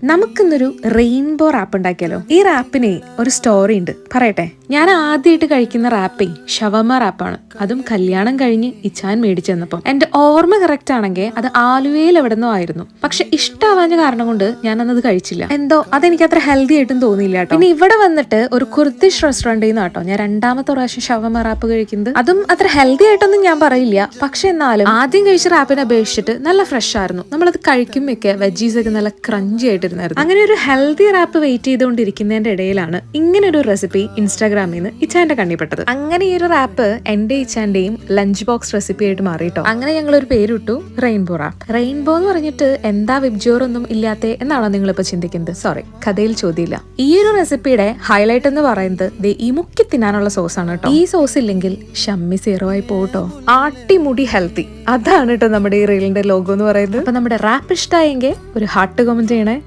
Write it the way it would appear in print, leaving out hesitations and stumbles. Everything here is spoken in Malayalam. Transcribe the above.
നമുക്കിന്നൊരു റെയിൻബോ റാപ്പ് ഉണ്ടാക്കിയാലോ? ഈ റാപ്പിന് ഒരു സ്റ്റോറി ഉണ്ട്, പറയട്ടെ. ഞാൻ ആദ്യമായിട്ട് കഴിക്കുന്ന റാപ്പേ ഷവർമ റാപ്പാണ്. അതും കല്യാണം കഴിഞ്ഞ് ഇച്ചാൻ മേടിച്ചു തന്നപ്പം. എന്റെ ഓർമ്മ കറക്റ്റ് ആണെങ്കിൽ അത് ആലുവയിൽ എവിടെന്നോ ആയിരുന്നു. പക്ഷെ ഇഷ്ടമാവാഞ്ഞ കാരണം കൊണ്ട് ഞാൻ അന്നത് കഴിച്ചില്ല. എന്തോ അതെനിക്ക് അത്ര ഹെൽത്തി ആയിട്ടും തോന്നിയില്ല കേട്ടോ. പിന്നെ ഇവിടെ വന്നിട്ട് ഒരു കുർദിഷ് റെസ്റ്റോറന്റിൽ നിന്ന് കേട്ടോ ഞാൻ രണ്ടാമത്തെ പ്രാവശ്യം ഷവർമ റാപ്പ് കഴിക്കുന്നത്. അതും അത്ര ഹെൽത്തി ആയിട്ടൊന്നും ഞാൻ പറയില്ല, പക്ഷെ എന്നാലും ആദ്യം കഴിച്ച റാപ്പിനെ അപേക്ഷിച്ചിട്ട് നല്ല ഫ്രഷ് ആയിരുന്നു. നമ്മളത് കഴിക്കുമ്പോഴൊക്കെ വെജീസ് ഒക്കെ നല്ല ക്രഞ്ചി ആയിട്ടിരുന്നായിരുന്നു. അങ്ങനെ ഒരു ഹെൽത്തി റാപ്പ് വെയിറ്റ് ചെയ്തുകൊണ്ടിരിക്കുന്നതിന്റെ ഇടയിലാണ് ഇങ്ങനെ ഒരു റെസിപ്പി ഇൻസ്റ്റാഗ്രാമിൽ നിന്ന് ഇച്ചാന്റെ കണ്ണിപ്പെട്ടത്. അങ്ങനെ ഈ ഒരു റാപ്പ് എന്റെ ഇച്ചാന്റെയും ലഞ്ച് ബോക്സ് റെസിപ്പി ആയിട്ട് മാറിയിട്ടോ. അങ്ങനെ ഞങ്ങൾ ഒരു പേരിട്ടു, റെയിൻബോ റാപ്പ്. റെയിൻബോ എന്ന് പറഞ്ഞിട്ട് എന്താ വെബ്ജോറൊന്നും ഇല്ലാത്ത എന്നാണോ നിങ്ങളിപ്പോ ചിന്തിക്കുന്നത്? സോറി, കഥയിൽ ചോദ്യമില്ല. ഈ ഒരു റെസിപ്പിയുടെ ഹൈലൈറ്റ് എന്ന് പറയുന്നത് ഈ മുക്കി തിന്നാനുള്ള സോസ് ആണ് കേട്ടോ. ഈ സോസ് ഇല്ലെങ്കിൽ ഷമ്മി സീറോ ആയി പോട്ടോ. ആട്ടിമുടി ഹെൽത്തി, അതാണ് കേട്ടോ നമ്മുടെ ഈ റീലിന്റെ ലോഗോ എന്ന് പറയുന്നത്. അപ്പൊ നമ്മുടെ റാപ്പ് ഇഷ്ടമായെങ്കിൽ ഒരു ഹാർട്ട് കമന്റ് ചെയ്യണേ.